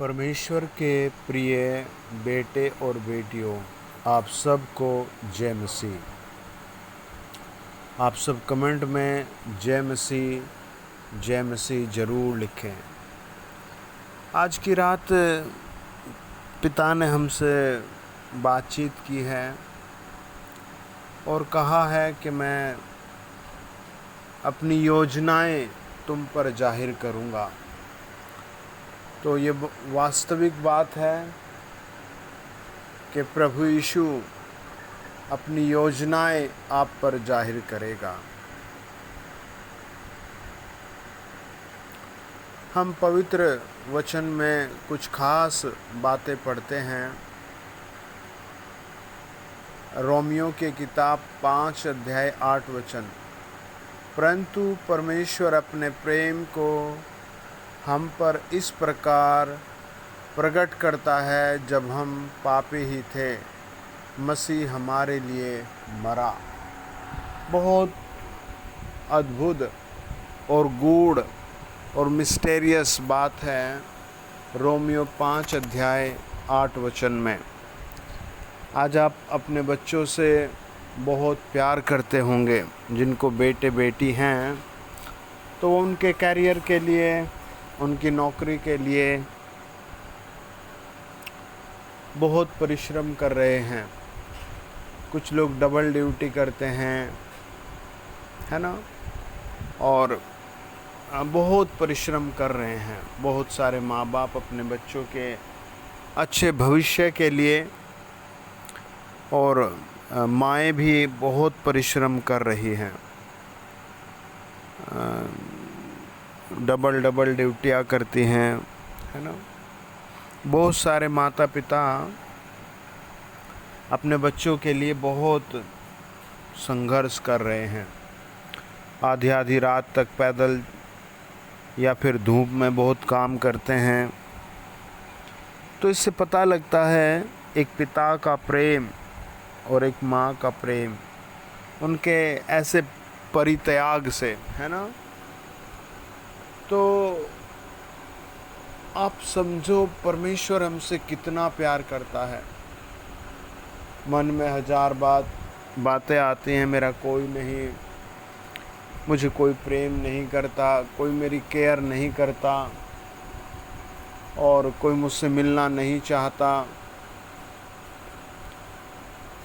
परमेश्वर के प्रिय बेटे और बेटियों, आप सबको जय मसीह। आप सब कमेंट में जय मसीह ज़रूर लिखें। आज की रात पिता ने हमसे बातचीत की है और कहा है कि मैं अपनी योजनाएं तुम पर जाहिर करूँगा। तो ये वास्तविक बात है कि प्रभु यीशु अपनी योजनाएं आप पर जाहिर करेगा। हम पवित्र वचन में कुछ खास बातें पढ़ते हैं। रोमियो की किताब 5 अध्याय 8 वचन, परंतु परमेश्वर अपने प्रेम को हम पर इस प्रकार प्रकट करता है, जब हम पापी ही थे मसीह हमारे लिए मरा। बहुत अद्भुत और गूढ़ और मिस्टेरियस बात है रोमियो 5 अध्याय 8 वचन में। आज आप अपने बच्चों से बहुत प्यार करते होंगे, जिनको बेटे बेटी हैं, तो वो उनके कैरियर के लिए, उनकी नौकरी के लिए बहुत परिश्रम कर रहे हैं। कुछ लोग डबल ड्यूटी करते हैं, है ना, और बहुत परिश्रम कर रहे हैं। बहुत सारे माँ बाप अपने बच्चों के अच्छे भविष्य के लिए और माएँ भी बहुत परिश्रम कर रही हैं। डबल ड्यूटियाँ करती हैं, है ना। बहुत सारे माता पिता अपने बच्चों के लिए बहुत संघर्ष कर रहे हैं। आधी आधी रात तक पैदल या फिर धूप में बहुत काम करते हैं। तो इससे पता लगता है एक पिता का प्रेम और एक माँ का प्रेम, उनके ऐसे परित्याग से, है ना। तो आप समझो परमेश्वर हमसे कितना प्यार करता है। मन में हजार बातें आती हैं, मेरा कोई नहीं, मुझे कोई प्रेम नहीं करता, कोई मेरी केयर नहीं करता और कोई मुझसे मिलना नहीं चाहता।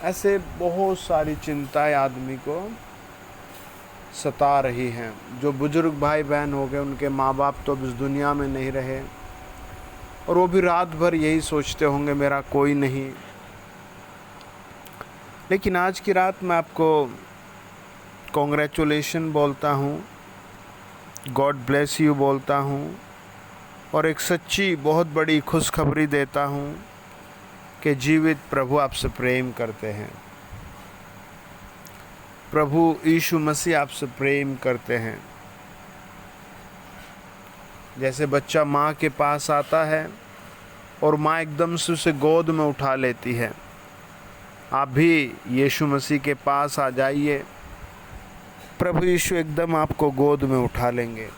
ऐसे बहुत सारी चिंताएं आदमी को सता रही हैं। जो बुजुर्ग भाई बहन हो गए, उनके माँ बाप तो अब इस दुनिया में नहीं रहे और वो भी रात भर यही सोचते होंगे, मेरा कोई नहीं। लेकिन आज की रात मैं आपको कॉन्ग्रेचुलेशन बोलता हूँ, गॉड ब्लेस यू बोलता हूँ और एक सच्ची बहुत बड़ी खुशखबरी देता हूँ कि जीवित प्रभु आपसे प्रेम करते हैं। प्रभु यीशु मसीह आपसे प्रेम करते हैं। जैसे बच्चा माँ के पास आता है और माँ एकदम से उसे गोद में उठा लेती है, आप भी यीशु मसीह के पास आ जाइए, प्रभु यीशु एकदम आपको गोद में उठा लेंगे।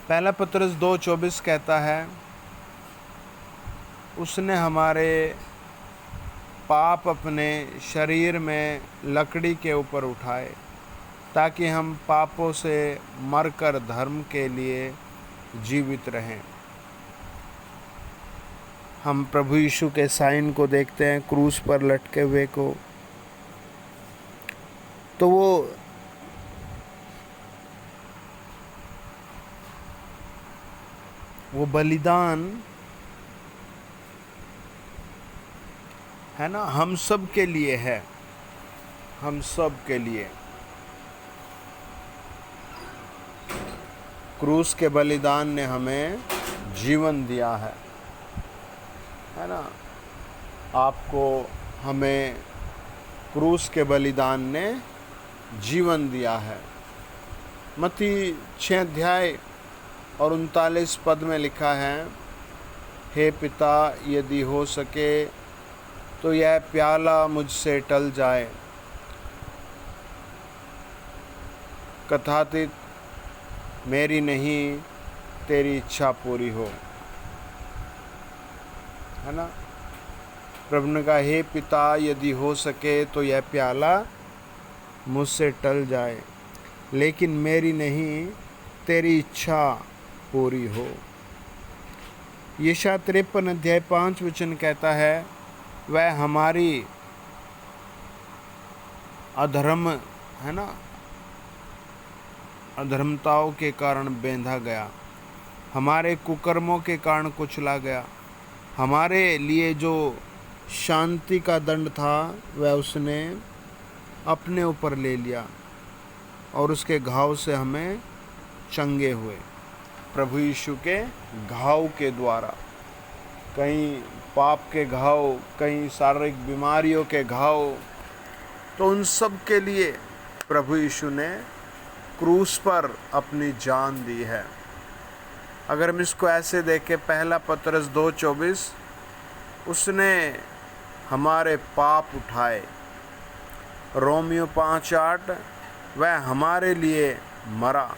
पहला पतरस 2:24 कहता है, उसने हमारे पाप अपने शरीर में लकड़ी के ऊपर उठाए, ताकि हम पापों से मरकर धर्म के लिए जीवित रहें। हम प्रभु यीशु के साइन को देखते हैं, क्रूस पर लटके हुए को, तो वो बलिदान है ना, हम सब के लिए है, हम सब के लिए। क्रूस के बलिदान ने हमें जीवन दिया है ना। आपको, हमें क्रूस के बलिदान ने जीवन दिया है। मत्ती 6 अध्याय और 39 पद में लिखा है, हे पिता, यदि हो सके तो यह प्याला मुझसे टल जाए, कथातीत मेरी नहीं तेरी इच्छा पूरी हो। है ना। प्रभु ने कहा, हे पिता, यदि हो सके तो यह प्याला मुझसे टल जाए, लेकिन मेरी नहीं तेरी इच्छा पूरी हो। यशायाह 53 अध्याय 5 वचन कहता है, वह हमारी अधर्म, है ना, अधर्मताओं के कारण बेंधा गया, हमारे कुकर्मों के कारण कुचला गया। हमारे लिए जो शांति का दंड था वह उसने अपने ऊपर ले लिया, और उसके घाव से हमें चंगे हुए। प्रभु यीशु के घाव के द्वारा, कहीं पाप के घाव, कहीं शारीरिक बीमारियों के घाव, तो उन सब के लिए प्रभु यीशु ने क्रूस पर अपनी जान दी है। अगर हम इसको ऐसे देखें, पहला पतरस 2:24, उसने हमारे पाप उठाए। रोमियो 5:8, वह हमारे लिए मरा।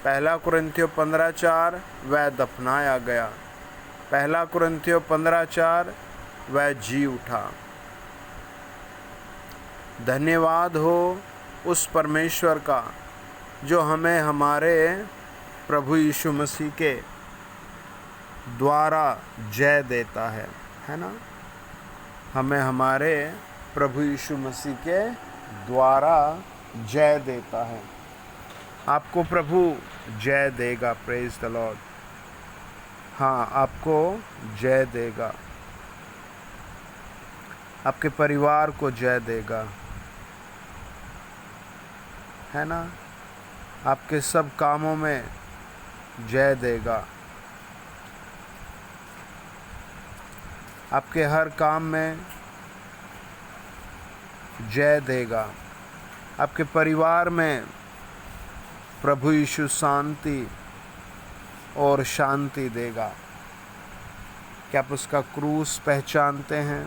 पहला कुरिन्थियों 15:4, वह दफनाया गया। पहला कुरिन्थियों 15:4, वह जी उठा। धन्यवाद हो उस परमेश्वर का जो हमें हमारे प्रभु यीशु मसीह के द्वारा जय देता है ना। हमें हमारे प्रभु यीशु मसीह के द्वारा जय देता है। आपको प्रभु जय देगा। Praise the Lord. हाँ, आपको जय देगा, आपके परिवार को जय देगा, है ना। आपके सब कामों में जय देगा, आपके हर काम में जय देगा। आपके परिवार में प्रभु यीशु शांति और शांति देगा। क्या आप उसका क्रूस पहचानते हैं?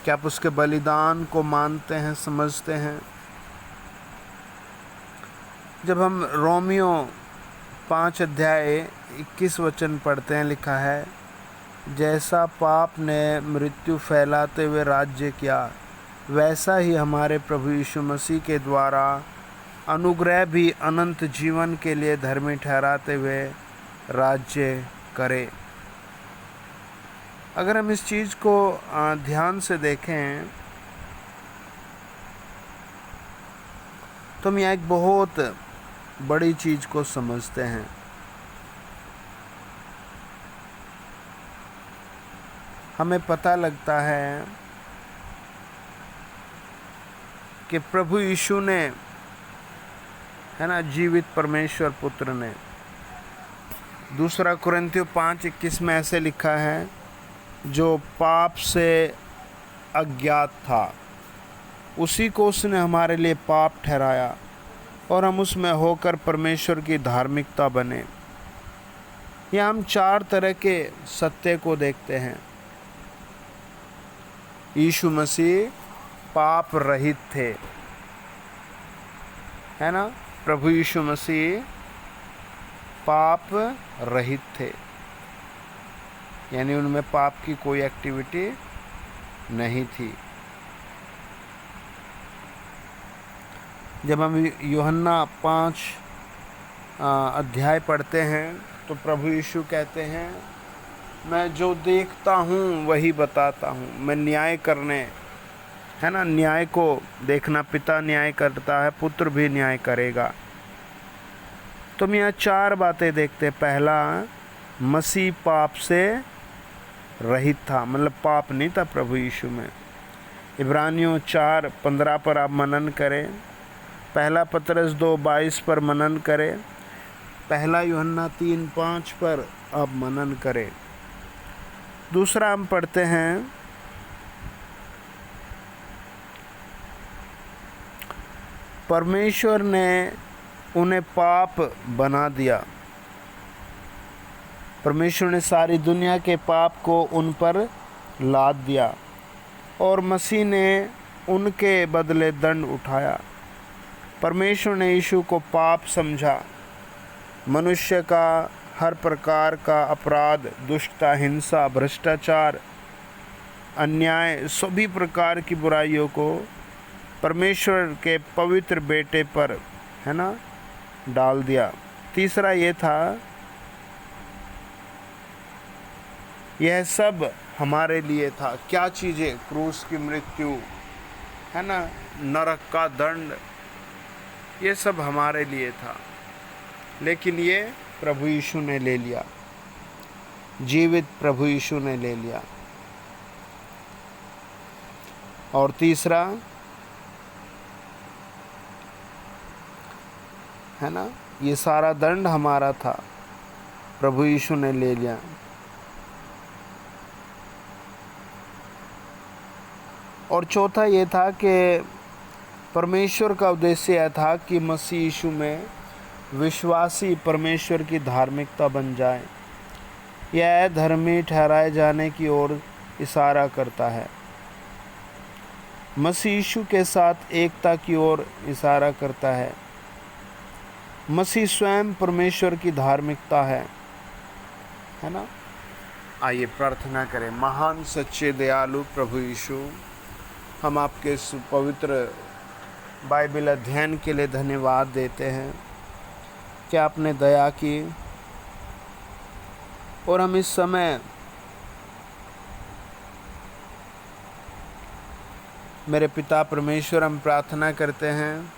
क्या आप उसके बलिदान को मानते हैं, समझते हैं? जब हम रोमियो 5 अध्याय 21 वचन पढ़ते हैं, लिखा है, जैसा पाप ने मृत्यु फैलाते हुए राज्य किया, वैसा ही हमारे प्रभु यीशु मसीह के द्वारा अनुग्रह भी अनंत जीवन के लिए धर्मी ठहराते हुए राज्य करे। अगर हम इस चीज़ को ध्यान से देखें तो हम यहाँ एक बहुत बड़ी चीज़ को समझते हैं। हमें पता लगता है कि प्रभु यीशु ने, है ना, जीवित परमेश्वर पुत्र ने, दूसरा कुरिन्थियों 5:21 में ऐसे लिखा है, जो पाप से अज्ञात था उसी को उसने हमारे लिए पाप ठहराया, और हम उसमें होकर परमेश्वर की धार्मिकता बने। यहाँ हम 4 तरह के सत्य को देखते हैं। यीशु मसीह पाप रहित थे, है ना। प्रभु यीशु मसीह पाप रहित थे, यानी उनमें पाप की कोई एक्टिविटी नहीं थी। जब हम यूहन्ना 5 अध्याय पढ़ते हैं तो प्रभु यीशु कहते हैं, मैं जो देखता हूँ वही बताता हूँ। मैं न्याय करने, है ना, न्याय को देखना, पिता न्याय करता है, पुत्र भी न्याय करेगा। तो हम यहाँ 4 बातें देखते हैं। पहला, मसीह पाप से रहित था, मतलब पाप नहीं था प्रभु यीशु में। इब्रानियों 4:15 पर आप मनन करें। पहला पतरस 2:22 पर मनन करें। पहला यूहन्ना 3:5 पर आप मनन करें। दूसरा हम पढ़ते हैं, परमेश्वर ने उन्हें पाप बना दिया। परमेश्वर ने सारी दुनिया के पाप को उन पर लाद दिया, और मसीह ने उनके बदले दंड उठाया। परमेश्वर ने यीशु को पाप समझा, मनुष्य का हर प्रकार का अपराध, दुष्टता, हिंसा, भ्रष्टाचार, अन्याय, सभी प्रकार की बुराइयों को परमेश्वर के पवित्र बेटे पर, है ना, डाल दिया। तीसरा ये था, यह सब हमारे लिए था। क्या चीज़ें? क्रूस की मृत्यु, है ना, नरक का दंड, ये सब हमारे लिए था, लेकिन ये प्रभु यीशु ने ले लिया, जीवित प्रभु यीशु ने ले लिया। और तीसरा, है ना, ये सारा दंड हमारा था, प्रभु यीशु ने ले लिया। और चौथा ये था कि परमेश्वर का उद्देश्य यह था कि मसीह यीशु में विश्वासी परमेश्वर की धार्मिकता बन जाए। यह धर्मी ठहराए जाने की ओर इशारा करता है, मसीह यीशु के साथ एकता की ओर इशारा करता है। मसीह स्वयं परमेश्वर की धार्मिकता है ना। आइए प्रार्थना करें। महान सच्चे दयालु प्रभु यीशु, हम आपके इस पवित्र बाइबल अध्ययन के लिए धन्यवाद देते हैं कि आपने दया की, और हम इस समय मेरे पिता परमेश्वर, हम प्रार्थना करते हैं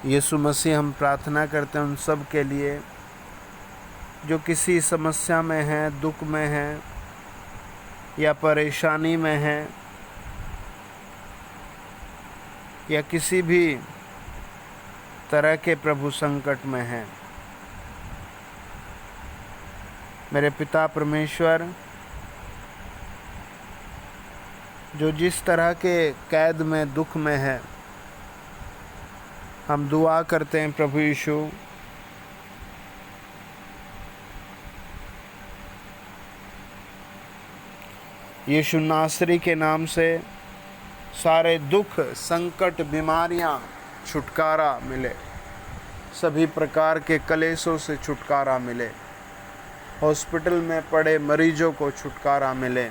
यीशु मसीह, हम प्रार्थना करते हैं उन सब के लिए जो किसी समस्या में हैं, दुख में हैं या परेशानी में हैं या किसी भी तरह के प्रभु संकट में हैं। मेरे पिता परमेश्वर, जो जिस तरह के कैद में, दुख में है, हम दुआ करते हैं प्रभु यीशु, यीशु नासरी के नाम से सारे दुख, संकट, बीमारियां छुटकारा मिले, सभी प्रकार के कलेशों से छुटकारा मिले, हॉस्पिटल में पड़े मरीजों को छुटकारा मिले।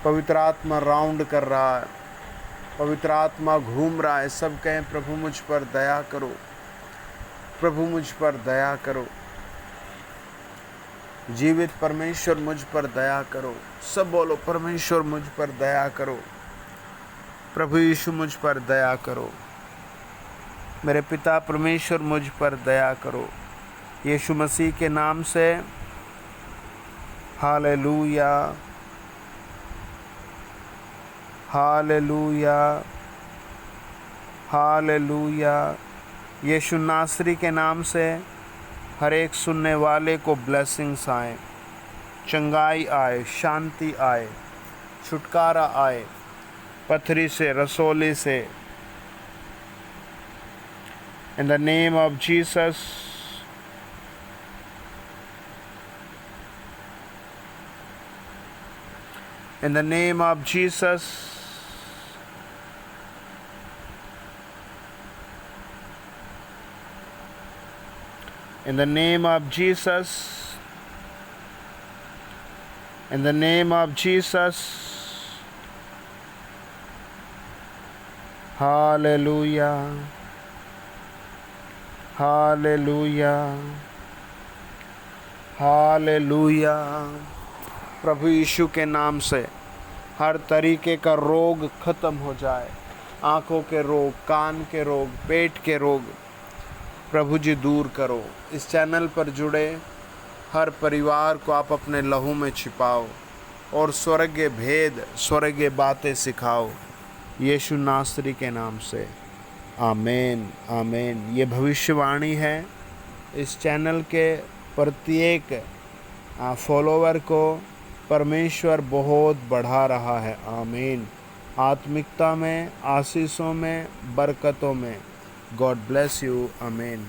पवित्र आत्मा राउंड कर रहा है, पवित्र आत्मा घूम रहा है, सब कहें प्रभु मुझ पर दया करो, प्रभु मुझ पर दया करो, जीवित परमेश्वर मुझ पर दया करो। सब बोलो, परमेश्वर मुझ पर दया करो, प्रभु यीशु मुझ पर दया करो, मेरे पिता परमेश्वर मुझ पर दया करो, यीशु मसीह के नाम से। Hallelujah, hallelujah, hallelujah. यीशु नासरी के नाम से हर एक सुनने वाले को ब्लेसिंग्स आए, चंगाई आए, शांति आए, छुटकारा आए, पथरी से, रसोली से। In the name of Jesus, in the name of Jesus, in the name of Jesus, in the name of Jesus. Hallelujah, hallelujah, hallelujah। प्रभु यीशु के नाम से हर तरीके का रोग खत्म हो जाए, आँखों के रोग, कान के रोग, पेट के रोग, प्रभु जी दूर करो। इस चैनल पर जुड़े हर परिवार को आप अपने लहू में छिपाओ और स्वर्गीय भेद, स्वर्गीय बातें सिखाओ, यीशु नासरी के नाम से। आमीन, आमीन। ये भविष्यवाणी है। इस चैनल के प्रत्येक फॉलोवर को परमेश्वर बहुत बढ़ा रहा है। आमीन। आत्मिकता में, आशीषों में, बरकतों में। God bless you. आमीन।